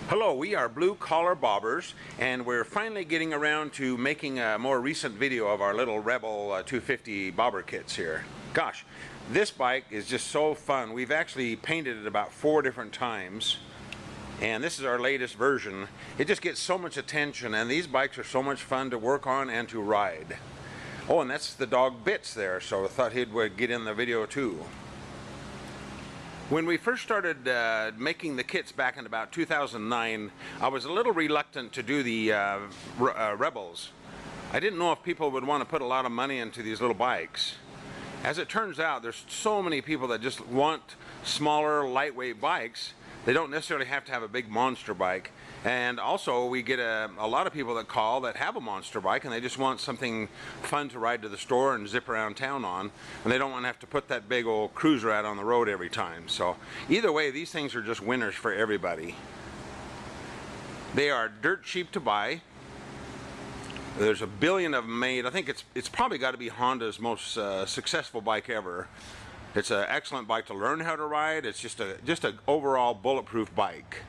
Hello, we are Blue Collar Bobbers, and we're finally getting around to making a more recent video of our little Rebel 250 bobber kits here. Gosh, this bike is just so fun. We've actually painted it about 4 different times, and this is our latest version. It just gets so much attention, and these bikes are so much fun to work on and to ride. Oh, and that's the dog Bits there, so I thought he'd get in the video too. When we first started making the kits back in about 2009, I was a little reluctant to do the Rebels. I didn't know if people would want to put a lot of money into these little bikes. As it turns out, there's so many people that just want smaller, lightweight bikes. They don't necessarily have to have a big monster bike. And also we get a lot of people that call that have a monster bike and they just want something fun to ride to the store and zip around town on, and they don't want to have to put that big old cruiser out on the road every time. So either way, these things are just winners for everybody. They are dirt cheap to buy. There's a billion of them made. I think it's probably got to be Honda's most successful bike ever. It's an excellent bike to learn how to ride. It's just an overall bulletproof bike.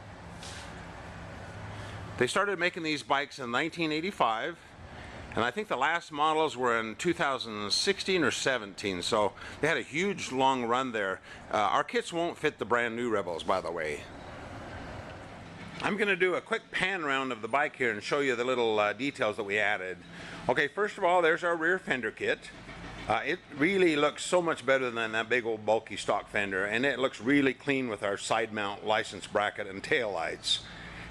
They started making these bikes in 1985, and I think the last models were in 2016 or 17, so they had a huge long run there. Our kits won't fit the brand new Rebels, by the way. I'm going to do a quick pan round of the bike here and show you the little details that we added. Okay, first of all, there's our rear fender kit. It really looks so much better than that big old bulky stock fender, and it looks really clean with our side mount license bracket and tail lights.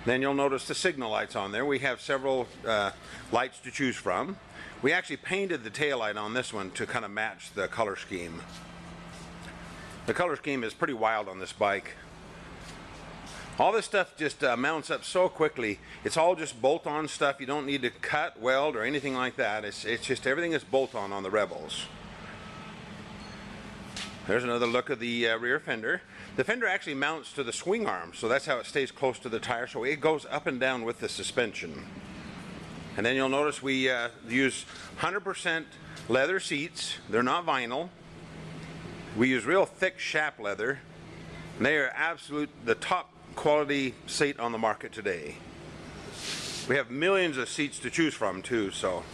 Then you'll notice the signal lights on there. We have several lights to choose from. We actually painted the tail light on this one to kind of match the color scheme. The color scheme is pretty wild on this bike. All this stuff just mounts up so quickly. It's all just bolt-on stuff. You don't need to cut, weld, or anything like that. It's just everything is bolt-on the Rebels. There's another look at the rear fender. The fender actually mounts to the swing arm, so that's how it stays close to the tire, so it goes up and down with the suspension. And then you'll notice we use 100% leather seats. They're not vinyl. We use real thick Shap leather, and they are the top quality seat on the market today. We have millions of seats to choose from too, so.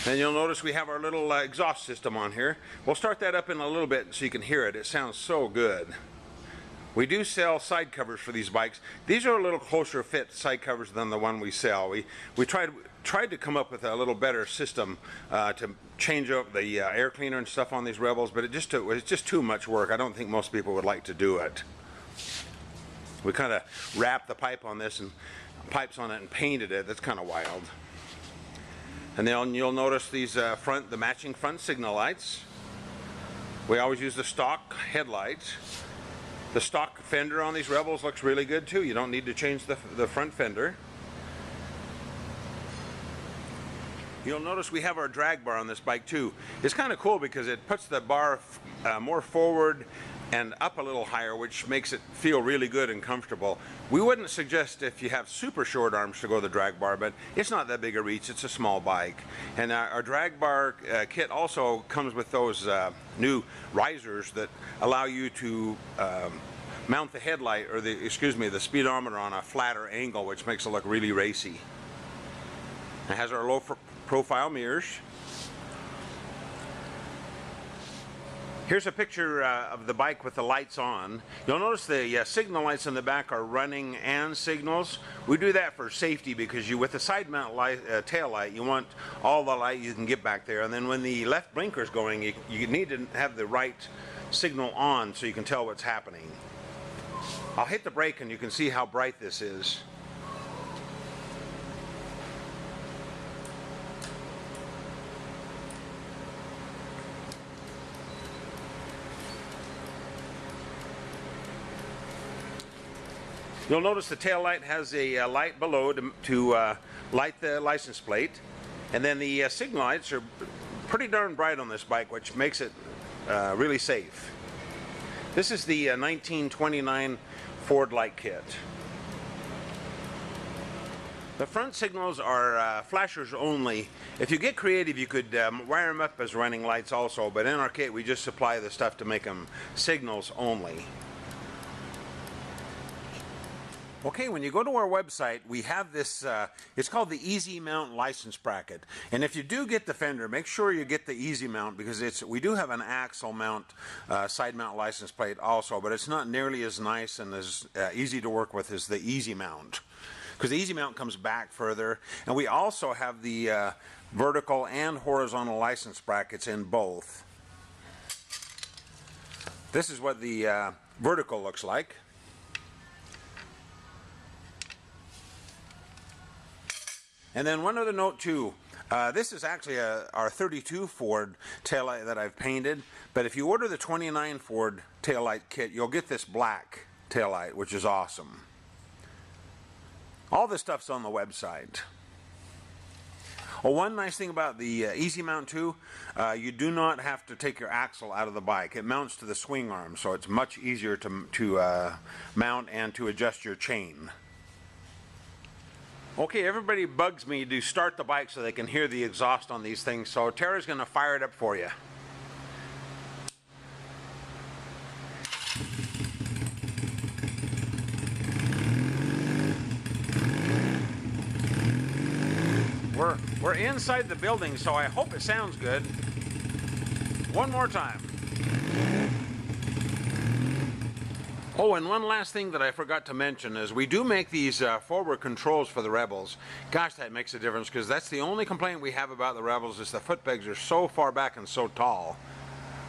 And you'll notice we have our little exhaust system on here. We'll start that up in a little bit so you can hear it. It sounds so good. We do sell side covers for these bikes. These are a little closer fit side covers than the one we sell. We tried to come up with a little better system to change up the air cleaner and stuff on these Rebels, but it's just too much work. I don't think most people would like to do it. We kind of wrapped the pipes on it and painted it. That's kind of wild. And then you'll notice these the matching front signal lights. We always use the stock headlights. The stock fender on these Rebels looks really good too. You don't need to change the front fender. You'll notice we have our drag bar on this bike too. It's kind of cool because it puts the bar more forward and up a little higher, which makes it feel really good and comfortable. We wouldn't suggest if you have super short arms to go the drag bar, but it's not that big a reach. It's a small bike. And our drag bar kit also comes with those new risers that allow you to mount the headlight, or the speedometer on a flatter angle, which makes it look really racy. It has our low profile mirrors. Here's a picture of the bike with the lights on. You'll notice the signal lights in the back are running and signals. We do that for safety because with the side mount tail light, you want all the light you can get back there. And then when the left blinker is going, you need to have the right signal on so you can tell what's happening. I'll hit the brake and you can see how bright this is. You'll notice the tail light has a light below to light the license plate, and then the signal lights are pretty darn bright on this bike, which makes it really safe. This is the 1929 Ford light kit. The front signals are flashers only. If you get creative, you could wire them up as running lights also, but in our kit we just supply the stuff to make them signals only. Okay, when you go to our website, we have this, it's called the Easy Mount License Bracket. And if you do get the fender, make sure you get the Easy Mount, because we do have an axle mount, side mount license plate also, but it's not nearly as nice and as easy to work with as the Easy Mount. Because the Easy Mount comes back further. And we also have the vertical and horizontal license brackets in both. This is what the vertical looks like. And then one other note too, this is actually our 32 Ford taillight that I've painted, but if you order the 29 Ford taillight kit, you'll get this black taillight, which is awesome. All this stuff's on the website. Oh, one nice thing about the Easy Mount too, you do not have to take your axle out of the bike. It mounts to the swing arm, so it's much easier to mount and to adjust your chain. Okay, everybody bugs me to start the bike so they can hear the exhaust on these things, so Tara's going to fire it up for you. We're inside the building, so I hope it sounds good. One more time. Oh, and one last thing that I forgot to mention is we do make these forward controls for the Rebels. Gosh, that makes a difference, because that's the only complaint we have about the Rebels is the foot pegs are so far back and so tall.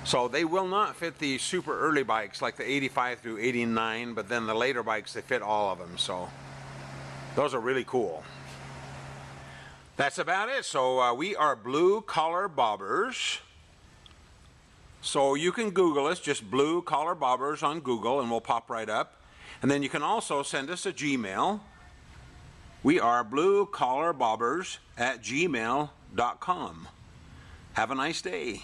So they will not fit the super early bikes like the 85 through 89, but then the later bikes, they fit all of them. So those are really cool. That's about it. So we are Blue Collar Bobbers. So you can Google us, just Blue Collar Bobbers on Google, and we'll pop right up. And then you can also send us a Gmail. We are bluecollarbobbers@gmail.com. Have a nice day.